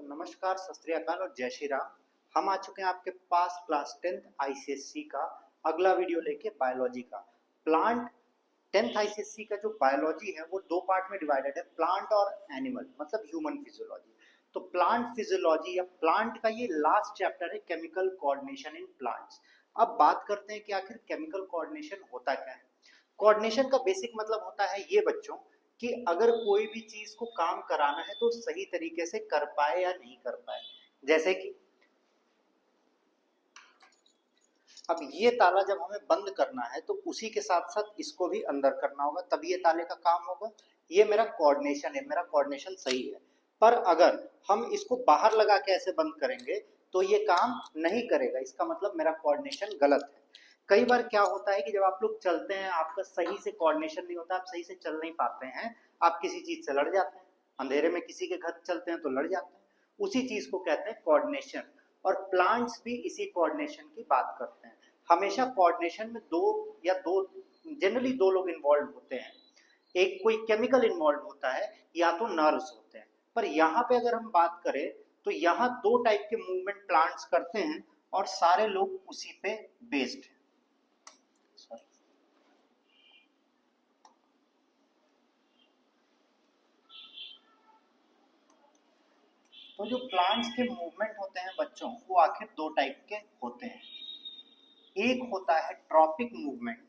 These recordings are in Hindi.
नमस्कार, सत श्री अकाल और जय श्री राम। हम आ चुके हैं आपके पास क्लास 10th आईसीएससी का अगला वीडियो लेके बायोलॉजी का। प्लांट 10th आईसीएससी का जो बायोलॉजी है वो दो पार्ट में डिवाइडेड है, प्लांट और एनिमल, मतलब ह्यूमन फिजियोलॉजी। तो प्लांट फिजियोलॉजी या प्लांट का ये लास्ट चैप्टर है, केमिकल कोऑर्डिनेशन इन प्लांट्स। अब बात करते हैं कि आखिर केमिकल कोऑर्डिनेशन होता क्या है। कोऑर्डिनेशन का बेसिक मतलब होता है ये बच्चों कि अगर कोई भी चीज को काम कराना है तो सही तरीके से कर पाए या नहीं कर पाए। जैसे कि अब ये ताला जब हमें बंद करना है तो उसी के साथ साथ इसको भी अंदर करना होगा, तभी ये ताले का काम होगा। ये मेरा कोऑर्डिनेशन है, मेरा कोऑर्डिनेशन सही है। पर अगर हम इसको बाहर लगा के ऐसे बंद करेंगे तो ये काम नहीं करेगा, इसका मतलब मेरा कोऑर्डिनेशन गलत है। कई बार क्या होता है कि जब आप लोग चलते हैं, आपका सही से कोऑर्डिनेशन नहीं होता, आप सही से चल नहीं पाते हैं, आप किसी चीज से लड़ जाते हैं। अंधेरे में किसी के घर चलते हैं तो लड़ जाते हैं, उसी चीज को कहते हैं कोऑर्डिनेशन। और प्लांट्स भी इसी कोऑर्डिनेशन की बात करते हैं। हमेशा कोऑर्डिनेशन में जनरली दो लोग इन्वॉल्व होते हैं। एक कोई केमिकल इन्वॉल्व होता है या तो नर्व्स होते हैं। पर यहाँ पे अगर हम बात करें तो यहाँ दो टाइप के मूवमेंट प्लांट्स करते हैं और सारे लोग उसी पे बेस्ड हैं। तो जो प्लांट्स के मूवमेंट होते हैं बच्चों, वो आखिर दो टाइप के होते हैं। एक होता है ट्रॉपिक मूवमेंट,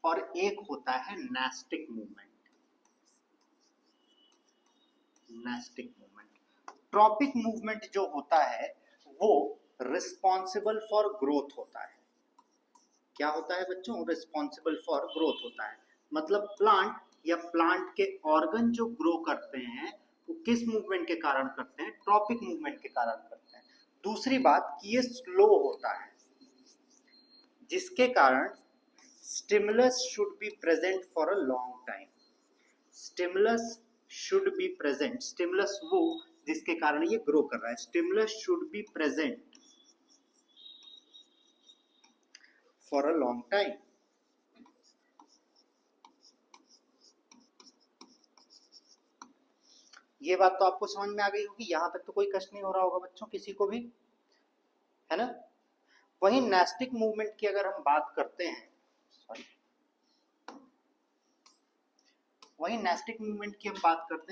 और एक होता है नेस्टिक मूवमेंट। ट्रॉपिक मूवमेंट जो होता है वो रिस्पॉन्सिबल फॉर ग्रोथ होता है। क्या होता है बच्चों? रिस्पॉन्सिबल फॉर ग्रोथ होता है। मतलब प्लांट या प्लांट के ऑर्गन जो ग्रो करते हैं वो किस मूवमेंट के कारण करते हैं? ट्रॉपिक मूवमेंट के कारण करते हैं। दूसरी बात कि ये स्लो होता है, जिसके कारण stimulus should be present for a long time. Stimulus should be present, stimulus वो जिसके कारण ये ग्रो कर रहा है। Stimulus should be present for a long time. ये बात तो आपको समझ में आ गई होगी, यहां तक तो कोई कष्ट नहीं हो रहा होगा बच्चों किसी को भी, है ना। वहीं नेस्टिक मूवमेंट की अगर हम बात करते हैं,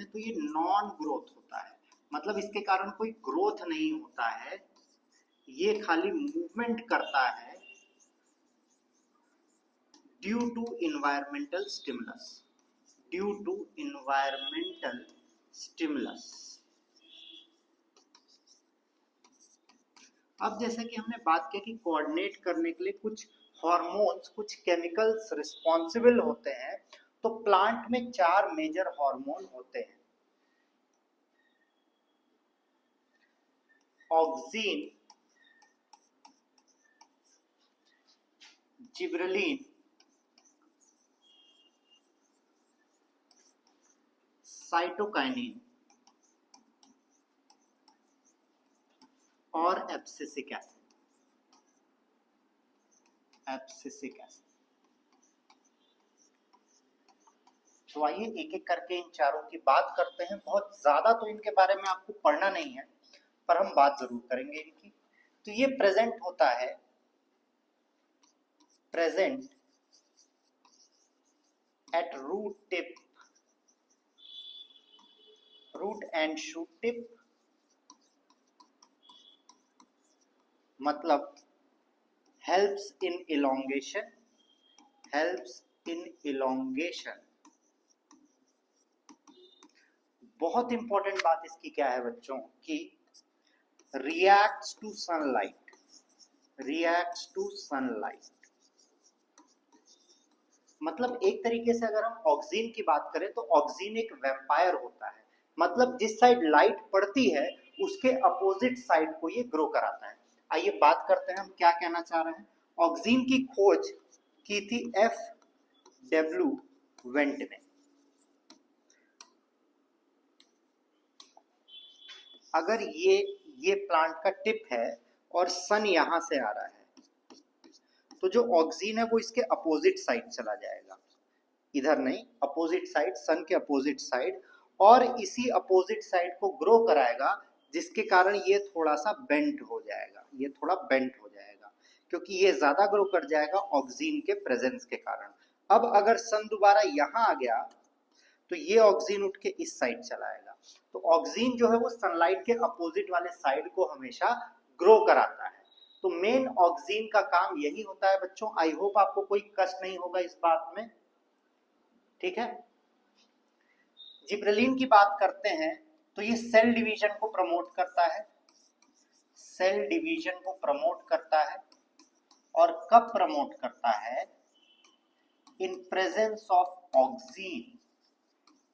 तो ये नॉन ग्रोथ होता है। मतलब इसके कारण कोई ग्रोथ नहीं होता है, ये खाली मूवमेंट करता है ड्यू टू इन्वायरमेंटल स्टिमुलस। अब जैसे कि हमने बात की कि कोऑर्डिनेट करने के लिए कुछ हार्मोन्स, कुछ केमिकल्स रिस्पॉन्सिबल होते हैं, तो प्लांट में 4 मेजर हार्मोन होते हैं। ऑक्सीन, जिबरेलिन, साइटोकाइनिन और एब्सिसिक एसिड। तो आइए एक एक करके इन चारों की बात करते हैं। बहुत ज्यादा तो इनके बारे में आपको पढ़ना नहीं है, पर हम बात जरूर करेंगे इनकी। तो ये प्रेजेंट होता है, present at root and shoot tip, मतलब helps in elongation। बहुत इंपॉर्टेंट बात इसकी क्या है बच्चों कि reacts to sunlight। मतलब एक तरीके से अगर हम ऑक्सीन की बात करें तो ऑक्सीन एक वैम्पायर होता है। मतलब जिस साइड लाइट पड़ती है उसके अपोजिट साइड को ये ग्रो कराता है। आइए बात करते हैं हम क्या कहना चाह रहे हैं। ऑक्सीन की खोज की थी F.W. वेंट ने। अगर ये प्लांट का टिप है और सन यहां से आ रहा है, तो जो ऑक्सीन है वो इसके अपोजिट साइड चला जाएगा। इधर नहीं, अपोजिट साइड, सन के अपोजिट साइड, और इसी अपोजिट साइड को ग्रो कराएगा, जिसके कारण ये थोड़ा सा बेंट हो जाएगा, ये थोड़ा बेंट हो जाएगा, क्योंकि ये ज्यादा ग्रो कर जाएगा ऑक्सीन के प्रेजेंस के कारण। अब अगर सन दोबारा यहाँ आ गया तो ये ऑक्सीन उठ के इस साइड चलाएगा। तो ऑक्सीन जो है वो सनलाइट के अपोजिट वाले साइड को हमेशा ग्रो कराता है। तो मेन ऑक्सीन का काम यही होता है बच्चों। आई होप आपको कोई कष्ट नहीं होगा इस बात में, ठीक है। जिब्रेलिन की बात करते हैं तो ये सेल डिवीजन को प्रमोट करता है, सेल डिवीजन को प्रमोट करता है। और कब प्रमोट करता है? In presence of oxygen,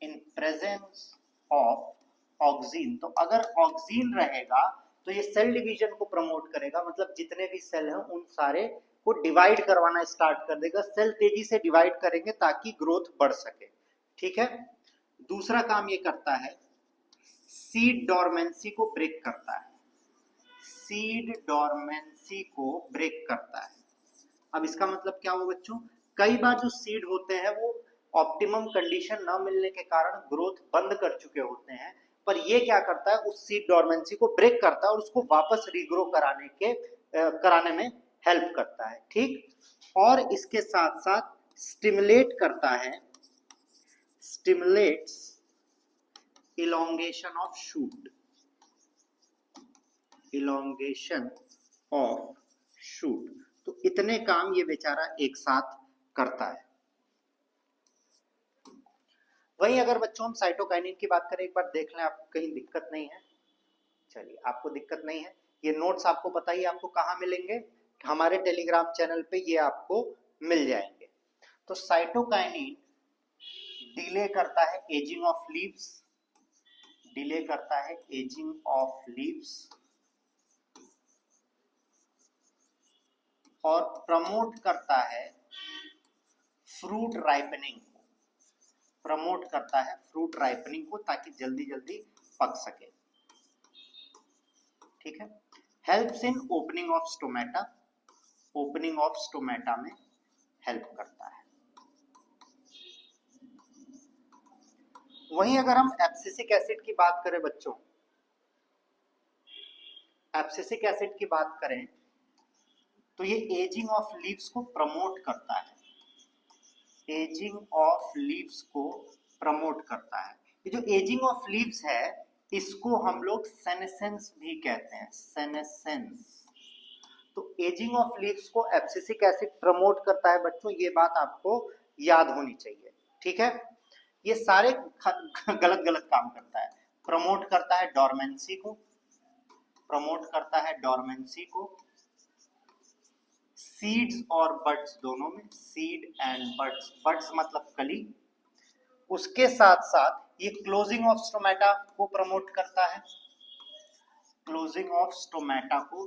in presence of oxygen. तो अगर ऑक्सीन रहेगा तो ये सेल डिवीजन को प्रमोट करेगा, मतलब जितने भी सेल हैं उन सारे को डिवाइड करवाना स्टार्ट कर देगा। सेल तेजी से डिवाइड करेंगे ताकि ग्रोथ बढ़ सके, ठीक है। दूसरा काम ये करता है, सीड डॉर्मेंसी को ब्रेक करता है, सीड डॉर्मेंसी को ब्रेक करता है। अब इसका मतलब क्या हुआ बच्चों? कई बार जो सीड होते हैं वो ऑप्टिमम कंडीशन न मिलने के कारण ग्रोथ बंद कर चुके होते हैं, पर ये क्या करता है, उस सीड डॉर्मेंसी को ब्रेक करता है और उसको वापस रीग्रो कराने में हेल्प करता है, ठीक। और इसके साथ साथ स्टिमुलेट करता है, stimulates elongation of shoot, elongation of shoot. तो इतने काम ये बेचारा एक साथ करता है। वहीं अगर बच्चों हम साइटोकाइनिन की बात करें, एक बार देख लें, आपको कहीं दिक्कत नहीं है? चलिए, आपको दिक्कत नहीं है। ये नोट्स आपको पता ही, आपको कहाँ मिलेंगे? हमारे टेलीग्राम चैनल पे ये आपको मिल जाएंगे। तो साइटोकाइनिन डिले करता है एजिंग ऑफ लीव्स, डिले करता है एजिंग ऑफ लीव्स, और प्रमोट करता है फ्रूट राइपनिंग को, प्रमोट करता है फ्रूट राइपनिंग को, ताकि जल्दी जल्दी पक सके, ठीक है। Helps in opening of stomata, opening of stomata में हेल्प करता है। वहीं अगर हम एब्सिसिक एसिड की बात करें बच्चों, एब्सिसिक एसिड की बात करें तो ये एजिंग ऑफ लीव्स को प्रमोट करता है, एजिंग ऑफ लीव्स को प्रमोट करता है। ये जो एजिंग ऑफ लीव्स है इसको हम लोग सेनेसेंस भी कहते हैं, सेनेसेंस। तो एजिंग ऑफ लीव्स को एब्सिसिक एसिड प्रमोट करता है बच्चों, ये बात आपको याद होनी चाहिए, ठीक है। ये सारे गलत गलत काम करता है। प्रमोट करता है डॉर्मेंसी को, प्रमोट करता है डॉर्मेंसी को, सीड्स और बड्स दोनों में, सीड एंड बड्स, बड्स मतलब कली। उसके साथ साथ ये क्लोजिंग ऑफ स्टोमेटा को प्रमोट करता है, क्लोजिंग ऑफ स्टोमेटा को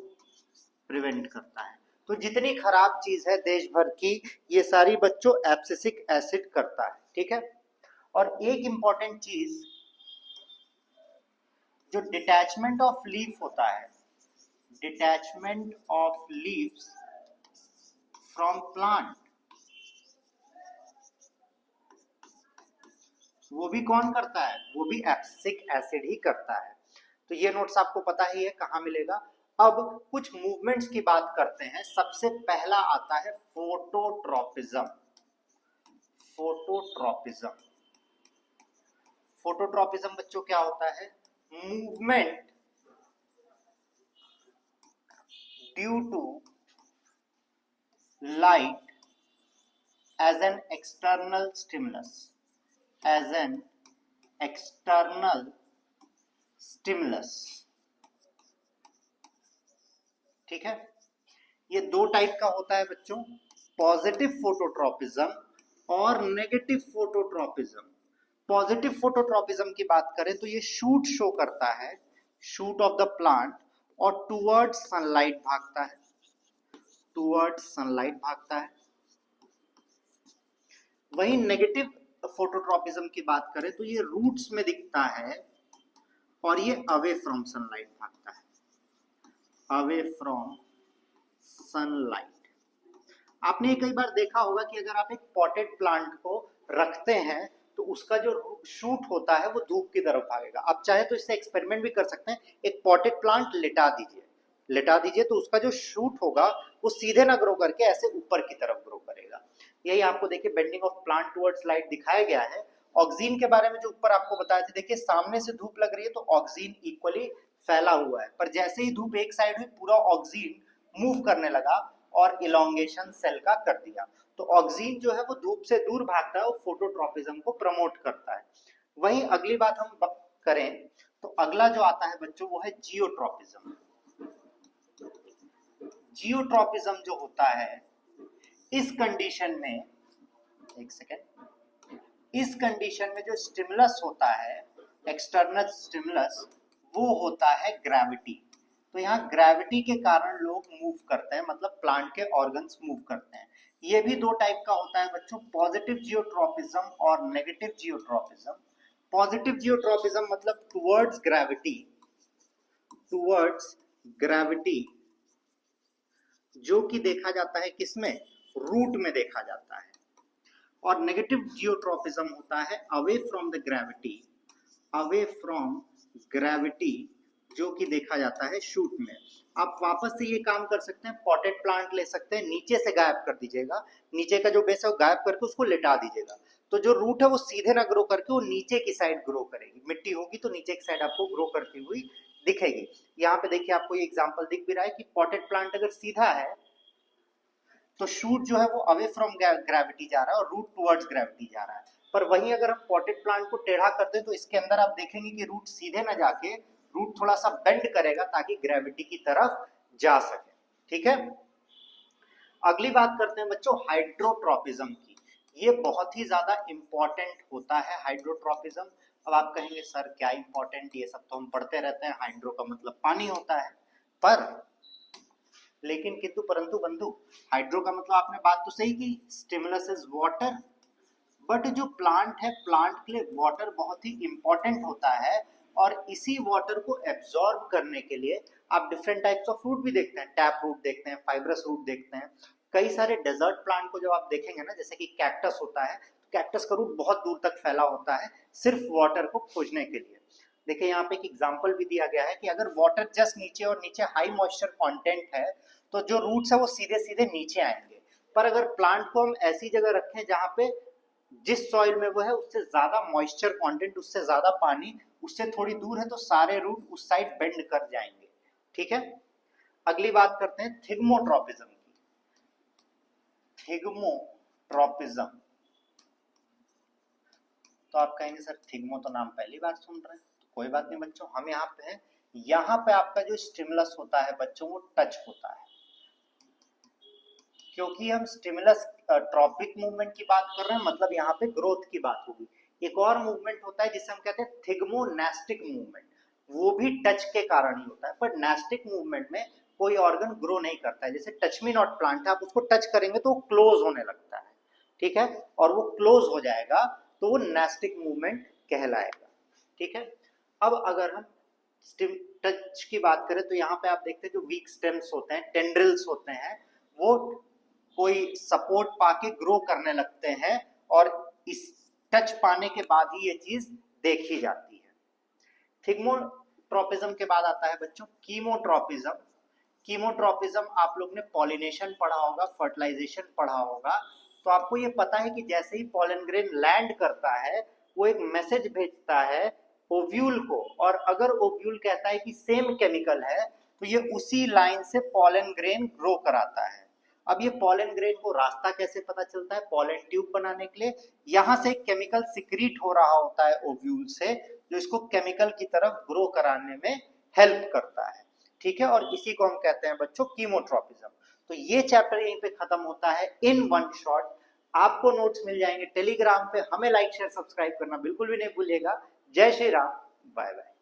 प्रिवेंट करता है। तो जितनी खराब चीज है देश भर की, ये सारी बच्चों एब्सिसिक एसिड करता है, ठीक है। और एक इंपॉर्टेंट चीज, जो डिटैचमेंट ऑफ लीफ होता है, detachment of leaves from plant, वो भी कौन करता है? वो भी एब्सिसिक एसिड ही करता है। तो ये नोट्स आपको पता ही है कहाँ मिलेगा। अब कुछ मूवमेंट्स की बात करते हैं। सबसे पहला आता है फोटोट्रोपिज्म, फोटोट्रोपिज्म। फोटोट्रोपिज्म बच्चों क्या होता है? Movement due to light as an external stimulus, as an external stimulus, ठीक है। ये दो टाइप का होता है बच्चों, पॉजिटिव फोटोट्रोपिज्म और नेगेटिव फोटोट्रोपिज्म। पॉजिटिव फोटोट्रोपिज्म की बात करें तो ये शूट शो करता है, शूट ऑफ द प्लांट, और टुवर्ड्स सनलाइट भागता है, टुवर्ड्स सनलाइट भागता है। वहीं नेगेटिव फोटोट्रोपिज्म की बात करें तो ये रूट्स में दिखता है और ये अवे फ्रॉम सनलाइट भागता है, अवे फ्रॉम सनलाइट। आपने कई बार देखा होगा कि अगर आप एक पॉटेड प्लांट को रखते हैं तो उसका जो शूट होता है वो धूप की तरफ भागेगा। आप चाहे तो इससे एक्सपेरिमेंट भी कर सकते हैं, एक पॉटेड प्लांट लिटा दीजिए तो उसका जो शूट होगा वो सीधे ना ग्रो करके ऐसे ऊपर की तरफ ग्रो करेगा। यही आपको देखिए bending of plant towards light दिखाया गया है। ऑक्सीजन के बारे में जो ऊपर आपको बताया था, देखिए सामने से धूप लग रही है तो ऑक्सीजन इक्वली फैला हुआ है, पर जैसे ही धूप एक साइड हुई पूरा ऑक्सीजन मूव करने लगा और इलोंगेशन सेल का कर दिया। तो ऑक्सीजन जो है वो धूप से दूर भागता है और फोटोट्रॉपिज्म को प्रमोट करता है। वहीं अगली बात हम करें तो अगला जो आता है बच्चों वो है जियोट्रॉपिज्म। जियोट्रॉपिज्म जो होता है इस कंडीशन में, एक सेकेंड, इस कंडीशन में जो स्टिमुलस होता है, एक्सटर्नल स्टिमुलस, वो होता है ग्रेविटी। तो यहाँ ग्रेविटी के कारण लोग मूव करते हैं, मतलब प्लांट के ऑर्गन्स मूव करते हैं। ये भी दो टाइप का होता है बच्चों, पॉजिटिव जियोट्रॉपिज्म और नेगेटिव जियोट्रॉपिज्म। पॉजिटिव जियोट्रॉपिज्म मतलब टुवर्ड्स ग्रेविटी, जो कि देखा जाता है किसमें, रूट में देखा जाता है। और नेगेटिव जियोट्रॉपिज्म होता है अवे फ्रॉम ग्रेविटी, जो कि देखा जाता है शूट में। आप वापस से ये काम कर सकते हैं, पॉटेड प्लांट ले सकते हैं, नीचे से गायब कर दीजिएगा, नीचे का जो बेस है वो गायब करके उसको लिटा दीजिएगा, तो जो रूट है वो सीधे ना ग्रो करके वो नीचे की साइड ग्रो करेगी। मिट्टी होगी तो नीचे की साइड आपको ग्रो करती हुई दिखेगी। यहाँ पे देखिए आपको ये एग्जांपल दिख भी रहा है कि पॉटेड प्लांट अगर सीधा है तो शूट जो है वो अवे फ्रॉम ग्रेविटी जा रहा है और रूट टुवर्ड्स ग्रेविटी जा रहा है। पर वहीं अगर हम पॉटेड प्लांट को टेढ़ा कर दें तो इसके अंदर आप देखेंगे कि रूट सीधे ना जाके रूट थोड़ा सा बेंड करेगा ताकि ग्रेविटी की तरफ जा सके। ठीक है, अगली बात करते हैं बच्चों हाइड्रोट्रॉपिज्म की। ये बहुत ही ज्यादा इंपॉर्टेंट होता है हाइड्रोट्रॉपिज्म। अब आप कहेंगे सर क्या इंपॉर्टेंट, ये सब तो हम पढ़ते रहते हैं, हाइड्रो का मतलब पानी होता है, पर लेकिन किंतु परंतु बंधु, हाइड्रो का मतलब आपने बात तो सही की, स्टिमुलस इज वाटर, बट जो प्लांट है, प्लांट के लिए वाटर बहुत ही इंपॉर्टेंट होता है। और इसी वाटर को एब्जॉर्ब करने के लिए आप डिफरेंट टाइप्स ऑफ रूट भी देखते हैं, टैप रूट देखते हैं, फाइब्रस रूट देखते हैं। कई सारे डेजर्ट प्लांट को जब आप देखेंगे ना, जैसे कि कैक्टस होता है, कैक्टस का रूट बहुत दूर तक फैला होता है सिर्फ वाटर को खोजने के लिए। देखिए यहाँ पे एक एग्जांपल भी दिया गया है कि अगर वाटर जस्ट नीचे और नीचे हाई मॉइस्चर कंटेंट है तो जो रूट्स है वो सीधे सीधे नीचे आएंगे। पर अगर प्लांट को हम ऐसी जगह रखें जहां पे जिस सॉइल में वो है उससे ज्यादा मॉइस्चर कंटेंट, उससे ज्यादा पानी, उससे थोड़ी दूर है, तो सारे रूट उस साइड बेंड कर जाएंगे। ठीक है, अगली बात करते हैं थिग्मोट्रॉपिज्म की। थिग्मोट्रॉपिज्म, तो आप कहेंगे सर थिग्मो तो नाम पहली बार सुन रहे हैं, तो कोई बात नहीं बच्चों, हम यहाँ पे हैं। यहाँ पे आपका जो स्टिमुलस होता है बच्चों वो टच होता है, क्योंकि हम स्टिमुलस ट्रॉपिक मूवमेंट की बात कर रहे हैं, मतलब यहाँ पे ग्रोथ की बात होगी। एक और मूवमेंट होता है जिसे हम कहते हैं थिग्मोनेस्टिक मूवमेंट, वो भी टच के कारण ही होता है। पर नेस्टिक मूवमेंट में कोई ऑर्गन ग्रो नहीं करता है, जैसे टच मी नॉट प्लांट है, आप उसको टच करेंगे तो वो क्लोज होने लगता है। ठीक है, और वो क्लोज हो जाएगा तो वो नेस्टिक मूवमेंट कहलाएगा। ठीक है, अब अगर हम टच की बात करें तो यहाँ पे आप देखते हैं जो वीक स्टेम्स होते हैं, टेंड्रिल्स होते हैं, वो कोई सपोर्ट पाके ग्रो करने लगते हैं और इस टच पाने के बाद ही ये चीज देखी जाती है। थिग्मोट्रॉपिज्म के बाद आता है बच्चों कीमोट्रॉपिज्म। कीमोट्रॉपिज्म आप लोग ने पॉलिनेशन पढ़ा होगा, फर्टिलाइजेशन पढ़ा होगा, तो आपको ये पता है कि जैसे ही पॉलन ग्रेन लैंड करता है वो एक मैसेज भेजता है ओव्यूल को, और अगर ओव्यूल कहता है कि सेम केमिकल है तो ये उसी लाइन से पॉलन ग्रेन ग्रो कराता है। अब ये पॉलन ग्रेन को रास्ता कैसे पता चलता है, पॉलन ट्यूब बनाने के लिए यहाँ से केमिकल सिक्रीट हो रहा होता है ओव्यूल से, जो इसको केमिकल की तरफ ग्रो कराने में हेल्प करता है। ठीक है, और इसी को हम कहते हैं बच्चों कीमोट्रॉपिज्म। तो ये चैप्टर यहीं पे खत्म होता है इन वन शॉट। आपको नोट्स मिल जाएंगे टेलीग्राम पे, हमें लाइक शेयर सब्सक्राइब करना बिल्कुल भी नहीं भूलिएगा। जय श्री राम, बाय बाय।